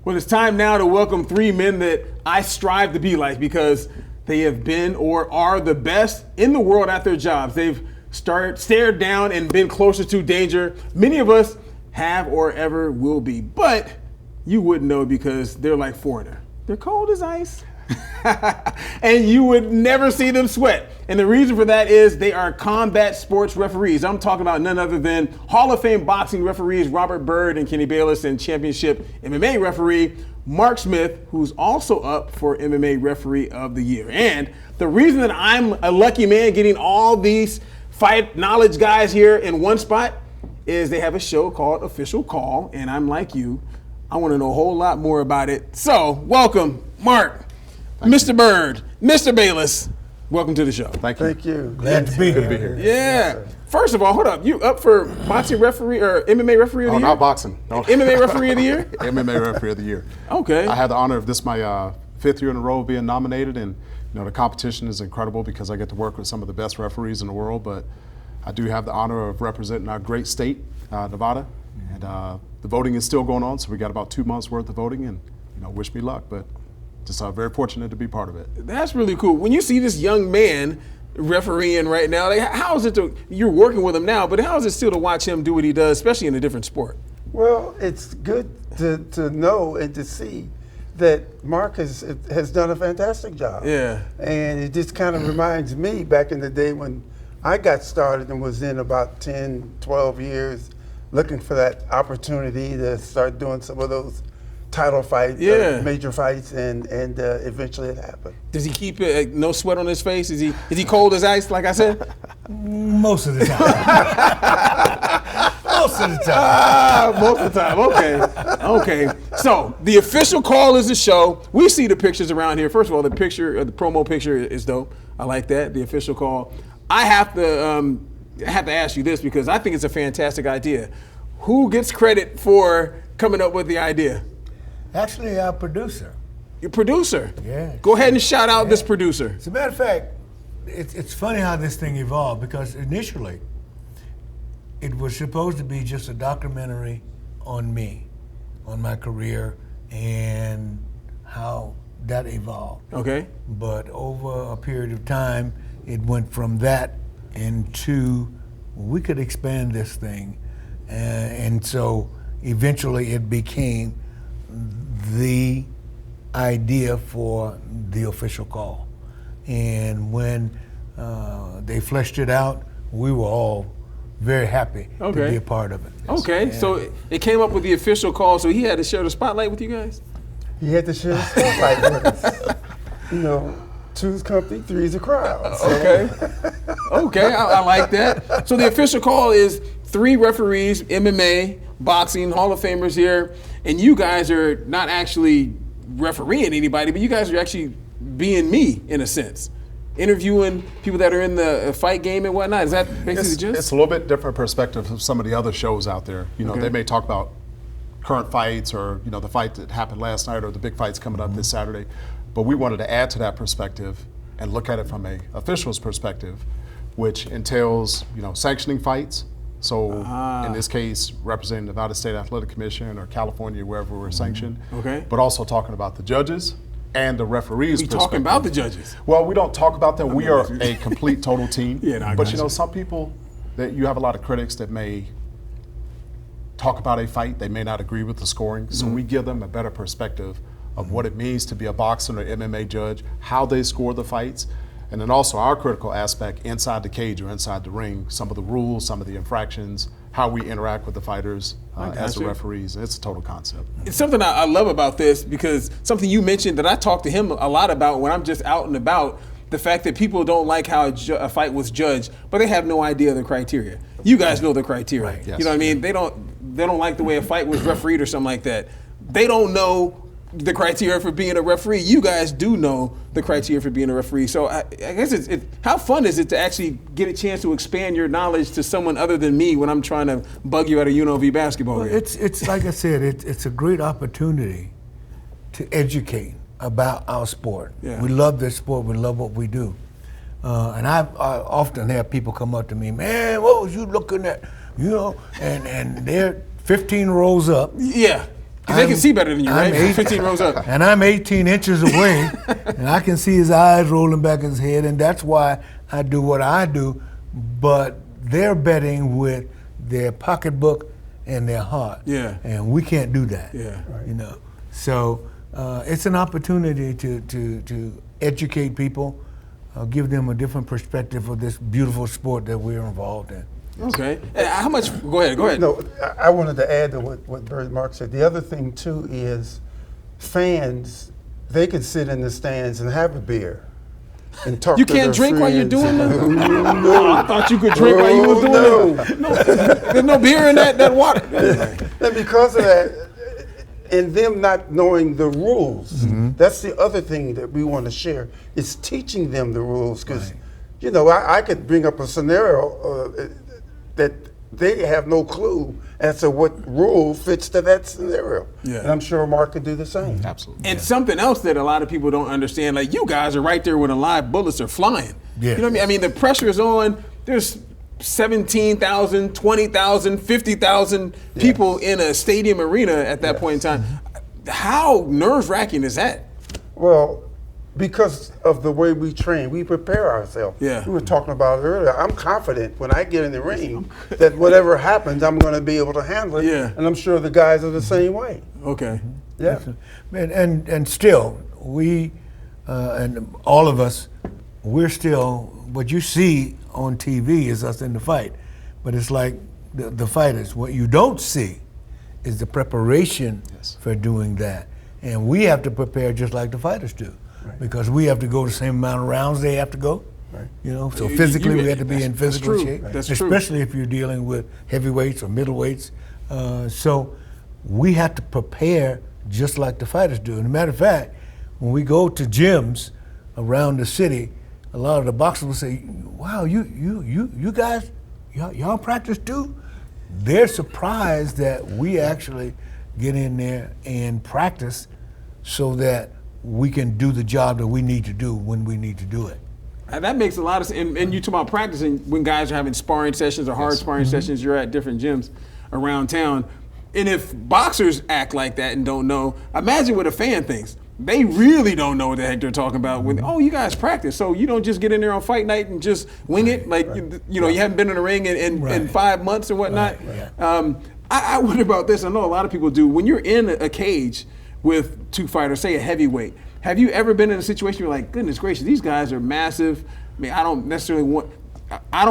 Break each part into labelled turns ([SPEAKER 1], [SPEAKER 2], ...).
[SPEAKER 1] Well, it's time now to welcome three men that I strive to be like because they have been or are the best in the world at their jobs. They've stared down and been closer to danger. Many of us have or ever will be, but you wouldn't know because they're like Foreigner. They're cold as ice. And you would never see them sweat. And the reason for that is they are combat sports referees. I'm talking about none other than Hall of Fame boxing referees Robert Byrd and Kenny Bayless and championship MMA referee Mark Smith, who's also up for MMA Referee of the Year. And the reason that I'm a lucky man getting all these fight knowledge guys here in one spot is they have a show called Official Call, and I'm like you, I want to know a whole lot more about it. So, welcome, Mark, Mr. Byrd, Mr. Bayless. Welcome to the show.
[SPEAKER 2] Thank you.
[SPEAKER 3] Glad to be here.
[SPEAKER 2] Good to be here.
[SPEAKER 1] Yeah. First of all, hold up. You up for boxing referee or MMA referee of the year?
[SPEAKER 2] Oh, not boxing. No.
[SPEAKER 1] MMA referee of the year?
[SPEAKER 2] MMA referee of the year.
[SPEAKER 1] Okay.
[SPEAKER 2] I had the honor of this my 5th year in a row of being nominated, and the competition is incredible because I get to work with some of the best referees in the world. But I do have the honor of representing our great state, Nevada, and the voting is still going on. So we got about 2 months worth of voting, and wish me luck. But just very fortunate to be part of it.
[SPEAKER 1] That's really cool. When you see this young man refereeing right now, like, how is it you're working with him now, but how is it still to watch him do what he does, especially in a different sport?
[SPEAKER 3] Well, it's good to know and to see that Mark has done a fantastic job.
[SPEAKER 1] Yeah.
[SPEAKER 3] And it just kind of reminds me back in the day when I got started and was in about 10, 12 years looking for that opportunity to start doing some of those title fights, major fights, and eventually it happened.
[SPEAKER 1] Does he keep no sweat on his face? Is he cold as ice, like I said?
[SPEAKER 4] Most of the time. Most of the time.
[SPEAKER 1] Most of the time. Okay. So the Official Call is the show. We see the pictures around here. First of all, the promo picture is dope. I like that. The Official Call. I have to ask you this because I think it's a fantastic idea. Who gets credit for coming up with the idea?
[SPEAKER 4] Actually, our producer.
[SPEAKER 1] Your producer?
[SPEAKER 4] Yeah.
[SPEAKER 1] Go ahead and shout out this producer.
[SPEAKER 4] As a matter of fact, it's funny how this thing evolved because initially it was supposed to be just a documentary on me, on my career, and how that evolved.
[SPEAKER 1] Okay.
[SPEAKER 4] But over a period of time, it went from that into we could expand this thing, and so eventually it became the idea for the Official Call. And when they fleshed it out, we were all very happy to be a part of it.
[SPEAKER 1] Okay, so it came up with the Official Call, so he had to share the spotlight with you guys?
[SPEAKER 3] He had to share the spotlight with us. Two's company, three's a crowd. So.
[SPEAKER 1] Okay, I like that. So the Official Call is 3 referees, MMA, boxing, Hall of Famers here, and you guys are not actually refereeing anybody, but you guys are actually being me, in a sense. Interviewing people that are in the fight game and whatnot. Is that basically the gist?
[SPEAKER 2] It's a little bit different perspective of some of the other shows out there. They may talk about current fights or the fight that happened last night or the big fights coming up this Saturday. But we wanted to add to that perspective and look at it from a official's perspective, which entails sanctioning fights. So in this case, representing Nevada State Athletic Commission or California, wherever we're sanctioned.
[SPEAKER 1] Okay.
[SPEAKER 2] But also talking about the judges and the referees.
[SPEAKER 1] We talking about the judges?
[SPEAKER 2] Well, we don't talk about them. We are a complete, total team. But some people that you have a lot of critics that may talk about a fight. They may not agree with the scoring. So we give them a better perspective of what it means to be a boxer or MMA judge, how they score the fights. And then also our critical aspect inside the cage or inside the ring, some of the rules, some of the infractions, how we interact with the fighters as the referees. It's a total concept.
[SPEAKER 1] It's something I love about this because something you mentioned that I talk to him a lot about when I'm just out and about, the fact that people don't like how a fight was judged, but they have no idea the criteria. You guys know the criteria.
[SPEAKER 4] Right.
[SPEAKER 1] Yes. You know what I mean? They don't like the way a fight was refereed or something like that. They don't know the criteria for being a referee. You guys do know the criteria for being a referee. So I guess how fun is it to actually get a chance to expand your knowledge to someone other than me when I'm trying to bug you at a UNLV basketball game?
[SPEAKER 4] It's like I said, it's a great opportunity to educate about our sport.
[SPEAKER 1] Yeah.
[SPEAKER 4] We love this sport. We love what we do. And I often have people come up to me, man, what was you looking at? And they're 15 rows up.
[SPEAKER 1] Yeah. Because they can see better than you, right? 15 rows up.
[SPEAKER 4] And I'm 18 inches away, and I can see his eyes rolling back in his head, and that's why I do what I do. But they're betting with their pocketbook and their heart.
[SPEAKER 1] Yeah.
[SPEAKER 4] And we can't do that.
[SPEAKER 1] Yeah.
[SPEAKER 4] You know. So it's an opportunity to educate people, give them a different perspective of this beautiful sport that we're involved in.
[SPEAKER 1] Okay. How much? Go ahead.
[SPEAKER 3] No, I wanted to add to what Byrd Mark said. The other thing too is fans. They can sit in the stands and have a beer and talk.
[SPEAKER 1] You
[SPEAKER 3] to
[SPEAKER 1] can't
[SPEAKER 3] their
[SPEAKER 1] drink while you're
[SPEAKER 3] friends.
[SPEAKER 1] doing that. No, I thought you could drink while you was doing that. No, there's no beer in that water.
[SPEAKER 3] And because of that, and them not knowing the rules, that's the other thing that we want to share. Is teaching them the rules, because you know I could bring up a scenario that they have no clue as to what rule fits to that scenario.
[SPEAKER 1] Yeah.
[SPEAKER 3] And I'm sure Mark could do the same.
[SPEAKER 2] Absolutely.
[SPEAKER 1] And something else that a lot of people don't understand, like you guys are right there when the live bullets are flying.
[SPEAKER 4] Yeah.
[SPEAKER 1] You know what I mean? I mean, the pressure is on. There's 17,000, 20,000, 50,000 people in a stadium arena at that point in time. How nerve-wracking is that?
[SPEAKER 3] Well, because of the way we train, we prepare ourselves.
[SPEAKER 1] Yeah.
[SPEAKER 3] We were talking about it earlier. I'm confident when I get in the ring that whatever happens, I'm going to be able to handle it.
[SPEAKER 1] Yeah.
[SPEAKER 3] And I'm sure the guys are the same way.
[SPEAKER 1] Okay.
[SPEAKER 3] Yeah.
[SPEAKER 4] And still, we and all of us, we're still, what you see on TV is us in the fight. But it's like the fighters. What you don't see is the preparation for doing that. And we have to prepare just like the fighters do. Because we have to go the same amount of rounds they have to go. Right. You know, so physically we have to be in physical shape.
[SPEAKER 1] That's true.
[SPEAKER 4] Especially if you're dealing with heavyweights or middleweights. So we have to prepare just like the fighters do. And as a matter of fact, when we go to gyms around the city, a lot of the boxers will say, "Wow, you guys, y'all practice too?" They're surprised that we actually get in there and practice so that we can do the job that we need to do when we need to do it.
[SPEAKER 1] And that makes a lot of sense. And you talk about practicing when guys are having sparring sessions or hard sparring sessions, you're at different gyms around town. And if boxers act like that and don't know, imagine what a fan thinks. They really don't know what the heck they're talking about. When you guys practice, so you don't just get in there on fight night and just wing it. Like you know, you haven't been in the ring in 5 months and whatnot. I wonder about this. I know a lot of people do. When you're in a cage with two fighters, say a heavyweight, have you ever been in a situation where you're like, goodness gracious, these guys are massive. I mean, I don't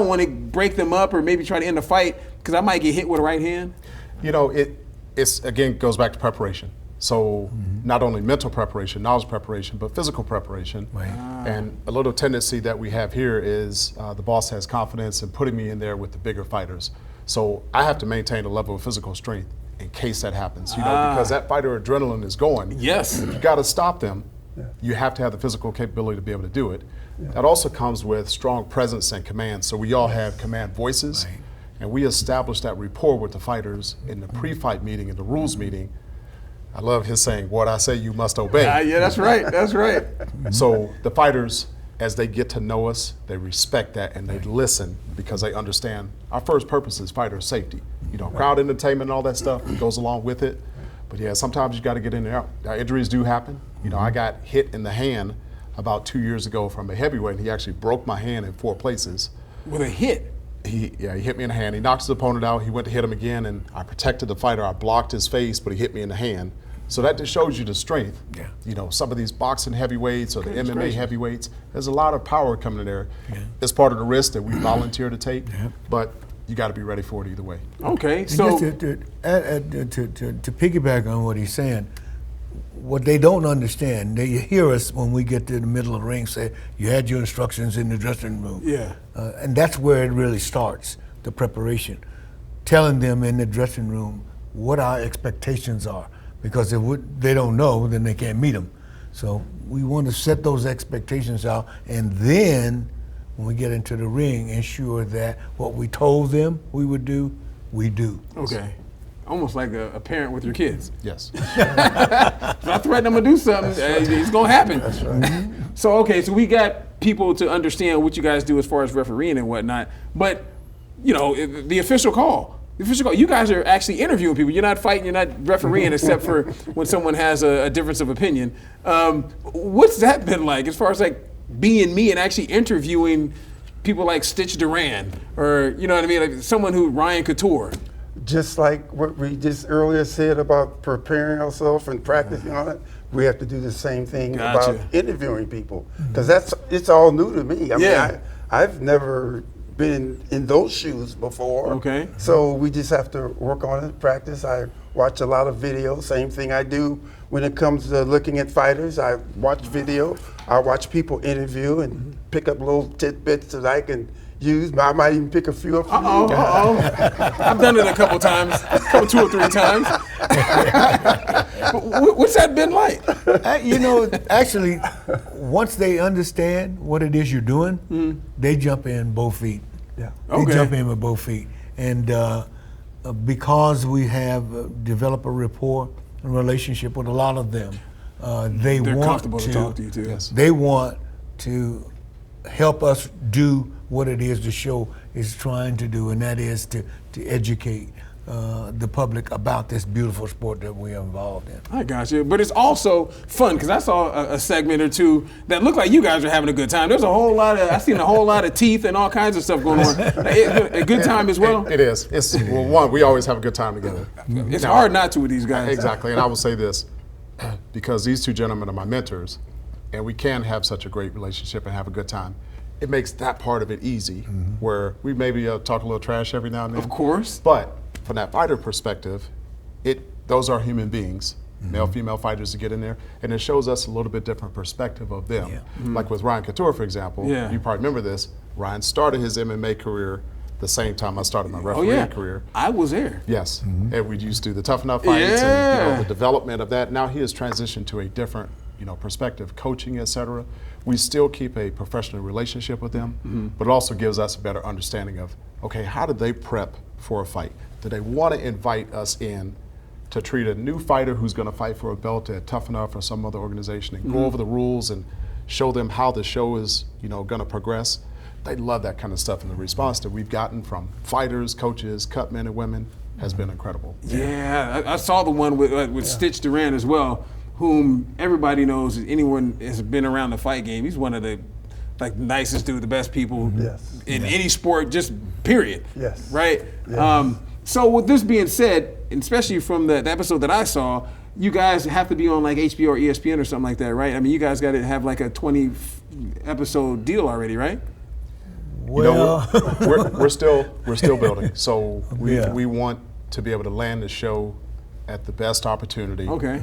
[SPEAKER 1] want to break them up or maybe try to end the fight because I might get hit with a right hand.
[SPEAKER 2] You know, it's again goes back to preparation. So not only mental preparation, knowledge preparation, but physical preparation. Right. And a little tendency that we have here is the boss has confidence in putting me in there with the bigger fighters. So I have to maintain a level of physical strength in case that happens, you know, because that fighter adrenaline is going.
[SPEAKER 1] Yes.
[SPEAKER 2] You got to stop them. You have to have the physical capability to be able to do it. That also comes with strong presence and command. So we all have command voices, and we establish that rapport with the fighters in the pre-fight meeting, in the rules meeting. I love his saying, "What I say, you must obey."
[SPEAKER 1] Yeah, that's right. That's right.
[SPEAKER 2] So the fighters, as they get to know us, they respect that and they listen because they understand our first purpose is fighter safety. You know, crowd entertainment and all that stuff goes along with it. But yeah, sometimes you got to get in there. Injuries do happen. You know, I got hit in the hand about 2 years ago from a heavyweight. He actually broke my hand in 4 places.
[SPEAKER 1] With a hit?
[SPEAKER 2] He hit me in the hand. He knocked his opponent out. He went to hit him again, and I protected the fighter. I blocked his face, but he hit me in the hand. So that just shows you the strength. Yeah. You know, some of these boxing heavyweights or the MMA heavyweights, there's a lot of power coming in there. Yeah. It's part of the risk that we volunteer to take, but you got to be ready for it either way.
[SPEAKER 1] Okay, so
[SPEAKER 4] to piggyback on what he's saying, what they don't understand, they hear us when we get to the middle of the ring say, "You had your instructions in the dressing room." Yeah. And that's where it really starts, the preparation. Telling them in the dressing room what our expectations are. Because if they don't know, then they can't meet them. So we want to set those expectations out, and then when we get into the ring, ensure that what we told them we would do, we do.
[SPEAKER 1] Okay. Almost like a parent with your kids.
[SPEAKER 2] Yes.
[SPEAKER 1] If I threaten them to do something, it's going to happen. That's right. So, okay, so we got people to understand what you guys do as far as refereeing and whatnot, but, you know, the official call. You guys are actually interviewing people. You're not fighting. You're not refereeing, except for when someone has a difference of opinion. What's that been like, as far as like being me and actually interviewing people like Stitch Duran, or you know what I mean, like someone who Ryan Couture?
[SPEAKER 3] Just like what we just earlier said about preparing ourselves and practicing on it, we have to do the same thing about interviewing people, because it's all new to me. I mean, I've never been in those shoes before.
[SPEAKER 1] Okay.
[SPEAKER 3] So we just have to work on it, practice. I watch a lot of videos. Same thing I do when it comes to looking at fighters. I watch video. I watch people interview and pick up little tidbits that I can use. I might even pick a few up.
[SPEAKER 1] I've done it a couple times, 2 or 3 times. What's that been like?
[SPEAKER 4] You know, actually, once they understand what it is you're doing, they jump in both feet.
[SPEAKER 3] Yeah.
[SPEAKER 4] They jump in with both feet. And because we have developed a rapport and relationship with a lot of them, they're
[SPEAKER 1] comfortable to talk to you too.
[SPEAKER 2] Yes.
[SPEAKER 4] They want to help us do what it is the show is trying to do, and that is to educate the public about this beautiful sport that we are involved in.
[SPEAKER 1] I got you, but it's also fun, because I saw a segment or two that looked like you guys were having a good time. There's a whole lot of, I seen a whole lot of teeth and all kinds of stuff going on. A good time as well.
[SPEAKER 2] It is. It's well, one, we always have a good time together.
[SPEAKER 1] It's hard not to with these guys.
[SPEAKER 2] Exactly, and I will say this, because these two gentlemen are my mentors, and we can have such a great relationship and have a good time. It makes that part of it easy, where we maybe talk a little trash every now and then.
[SPEAKER 1] Of course.
[SPEAKER 2] But from that fighter perspective, those are human beings, male, female fighters to get in there, and it shows us a little bit different perspective of them. Like with Ryan Couture, for example, you probably remember this, Ryan started his MMA career the same time I started my refereeing career.
[SPEAKER 1] I was there.
[SPEAKER 2] Yes, and we used to do the Tough Enough fights and the development of that. Now he has transitioned to a different perspective, coaching, etc. We still keep a professional relationship with them, but it also gives us a better understanding of, okay, how did they prep for a fight? Do they want to invite us in to treat a new fighter who's going to fight for a belt at Tough Enough or some other organization and go over the rules and show them how the show is, going to progress? They love that kind of stuff, and the response that we've gotten from fighters, coaches, cut men and women has been incredible.
[SPEAKER 1] Yeah, I saw the one with Stitch Duran as well, whom everybody knows. Anyone has been around the fight game, he's one of the nicest dude, the best people in any sport, just period.
[SPEAKER 3] Yes.
[SPEAKER 1] Right?
[SPEAKER 3] Yes.
[SPEAKER 1] So with this being said, and especially from the episode that I saw, you guys have to be on like HBO or ESPN or something like that, right? I mean, you guys got to have like a 20 episode deal already, right?
[SPEAKER 4] Well,
[SPEAKER 2] we're still building. So we want to be able to land the show at the best opportunity.
[SPEAKER 1] Okay.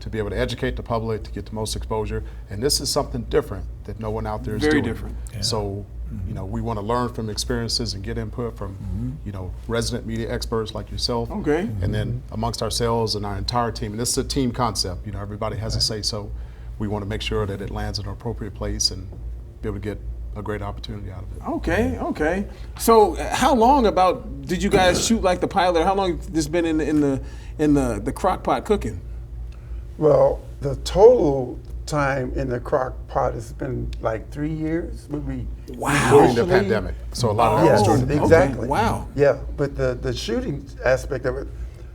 [SPEAKER 2] To be able to educate the public, to get the most exposure, and this is something different that no one out there is doing.
[SPEAKER 1] Very different.
[SPEAKER 2] Yeah. So, we want to learn from experiences and get input from, resident media experts like yourself.
[SPEAKER 1] Okay.
[SPEAKER 2] And then amongst ourselves and our entire team, and this is a team concept. Everybody has a say. So, we want to make sure that it lands in an appropriate place and be able to get a great opportunity out of it.
[SPEAKER 1] Okay. So, how long did you guys shoot like the pilot? How long has this been in the crock pot cooking?
[SPEAKER 3] Well, the total time in the crock pot has been like 3 years.
[SPEAKER 1] Wow.
[SPEAKER 2] During the pandemic. So a lot of that was during the
[SPEAKER 3] exactly.
[SPEAKER 1] Okay. Wow.
[SPEAKER 3] Yeah, but the shooting aspect of it,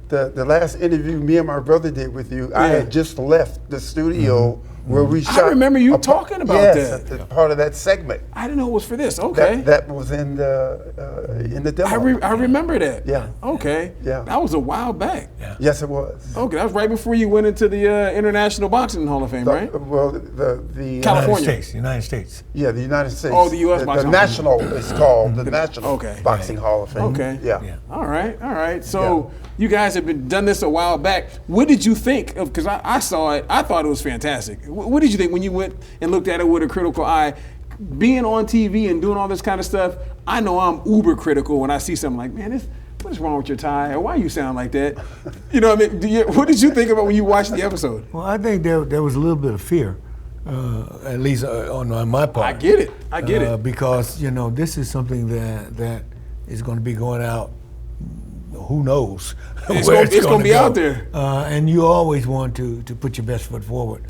[SPEAKER 3] the last interview me and my brother did with you, I had just left the studio where we shot.
[SPEAKER 1] I remember you talking about
[SPEAKER 3] that. Yes, part of that segment.
[SPEAKER 1] I didn't know it was for this. Okay.
[SPEAKER 3] That was in the demo.
[SPEAKER 1] I remember that.
[SPEAKER 3] Yeah.
[SPEAKER 1] Okay.
[SPEAKER 3] Yeah.
[SPEAKER 1] That was a while back.
[SPEAKER 4] Yeah.
[SPEAKER 3] Yes, it was.
[SPEAKER 1] Okay, that was right before you went into the International Boxing Hall of Fame, right?
[SPEAKER 3] Well, the
[SPEAKER 1] California.
[SPEAKER 4] United States.
[SPEAKER 3] Yeah, the United States.
[SPEAKER 1] Oh, the U.S. Boxing
[SPEAKER 3] The
[SPEAKER 1] Hall.
[SPEAKER 3] national is called the National
[SPEAKER 1] Okay.
[SPEAKER 3] Boxing Hall of Fame.
[SPEAKER 1] Okay.
[SPEAKER 3] Yeah.
[SPEAKER 1] All right. So you guys have done this a while back. What did you think of? Because I saw it. I thought it was fantastic. What did you think when you went and looked at it with a critical eye? Being on TV and doing all this kind of stuff, I know I'm uber critical when I see something like, man, what is wrong with your tie? Or why you sound like that? You know what I mean? What did you think about when you watched the episode?
[SPEAKER 4] Well, I think there was a little bit of fear, at least on my part.
[SPEAKER 1] I get it.
[SPEAKER 4] Because this is something that is going to be going out. Who knows where it's going to be
[SPEAKER 1] out there.
[SPEAKER 4] And you always want to put your best foot forward,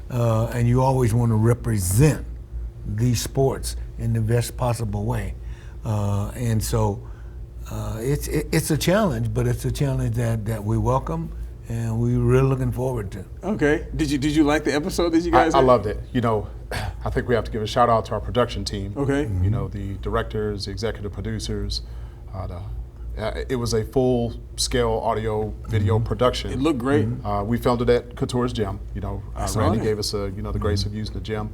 [SPEAKER 4] and you always want to represent these sports in the best possible way. And so it's a challenge, but it's a challenge that we welcome and we're really looking forward to.
[SPEAKER 1] Okay. Did you like the episode that you guys
[SPEAKER 2] I
[SPEAKER 1] had?
[SPEAKER 2] loved it. You know, I think we have to give a shout out to our production team.
[SPEAKER 1] Okay.
[SPEAKER 2] You know, the directors, the executive producers. It was a full-scale audio video production.
[SPEAKER 1] It looked great.
[SPEAKER 2] We filmed it at Couture's gym. You know, Randy
[SPEAKER 1] it.
[SPEAKER 2] gave us the grace of using the gym,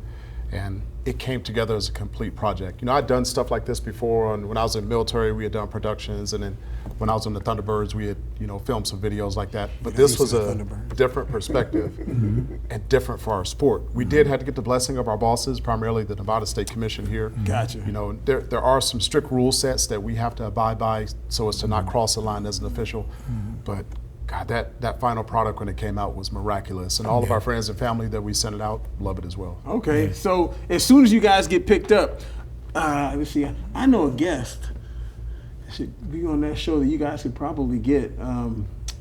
[SPEAKER 2] and it came together as a complete project. You know, I'd done stuff like this before, and when I was in the military, we had done productions, and then when I was in the Thunderbirds, we had filmed some videos like that. But this was a different perspective and different for our sport. We did have to get the blessing of our bosses, primarily the Nevada State Commission here.
[SPEAKER 1] Gotcha.
[SPEAKER 2] You know, there are some strict rule sets that we have to abide by so as to not cross the line as an official. But God, that final product when it came out was miraculous, and all of our friends and family that we sent it out love it as well.
[SPEAKER 1] Okay, so as soon as you guys get picked up, let's see, I know a guest that should be on that show that you guys could probably get.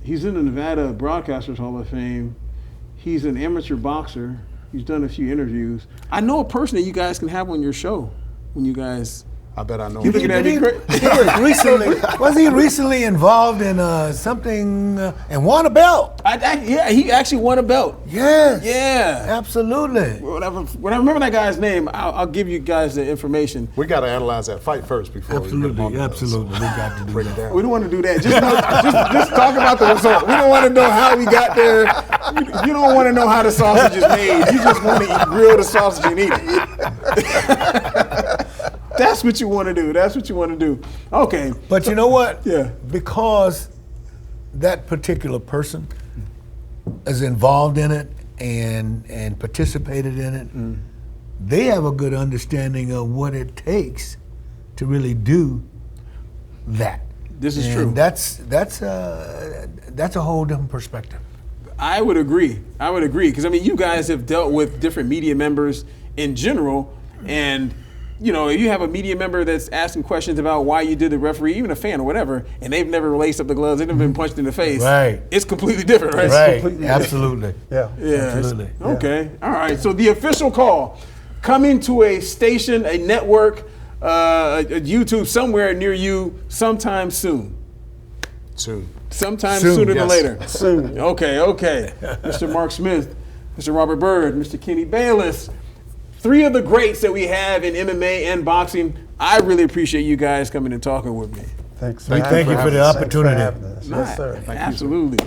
[SPEAKER 1] He's in the Nevada Broadcasters Hall of Fame. He's an amateur boxer. He's done a few interviews. I know a person that you guys can have on your show when you guys.
[SPEAKER 2] I bet I know.
[SPEAKER 1] You looking at me great?
[SPEAKER 4] Was he recently involved in something and won a belt?
[SPEAKER 1] Yeah, he actually won a belt.
[SPEAKER 4] Yes.
[SPEAKER 1] Yeah.
[SPEAKER 4] Absolutely.
[SPEAKER 1] When I remember that guy's name, I'll give you guys the information.
[SPEAKER 2] We got to analyze that fight first before we get him on the
[SPEAKER 4] Absolutely. We got to do
[SPEAKER 2] break it
[SPEAKER 4] that.
[SPEAKER 2] down.
[SPEAKER 1] We don't want to do that. Just talk about the result. We don't want to know how we got there. You don't want to know how the sausage is made. You just want to grill the sausage and eat it. That's what you want to do. That's what you want to do. Okay.
[SPEAKER 4] But you know what?
[SPEAKER 1] Yeah.
[SPEAKER 4] Because that particular person is involved in it and participated in it, they have a good understanding of what it takes to really do that.
[SPEAKER 1] This is true.
[SPEAKER 4] That's a whole different perspective.
[SPEAKER 1] I would agree. Because, I mean, you guys have dealt with different media members in general, and if you have a media member that's asking questions about why you did the referee, even a fan or whatever, and they've never laced up the gloves, they've never been punched in the face.
[SPEAKER 4] Right.
[SPEAKER 1] It's completely different, right?
[SPEAKER 4] Right. Absolutely.
[SPEAKER 3] Yeah.
[SPEAKER 4] Absolutely.
[SPEAKER 1] Okay. All right. So the official call, coming to a station, a network, a YouTube somewhere near you sometime soon. Sometime sooner than later.
[SPEAKER 3] Soon.
[SPEAKER 1] Okay. Mr. Mark Smith, Mr. Robert Byrd, Mr. Kenny Bayless. 3 of the greats that we have in MMA and boxing. I really appreciate you guys coming and talking with me.
[SPEAKER 3] Thanks.
[SPEAKER 4] Thank you for the opportunity.
[SPEAKER 3] Yes, sir.
[SPEAKER 1] Absolutely.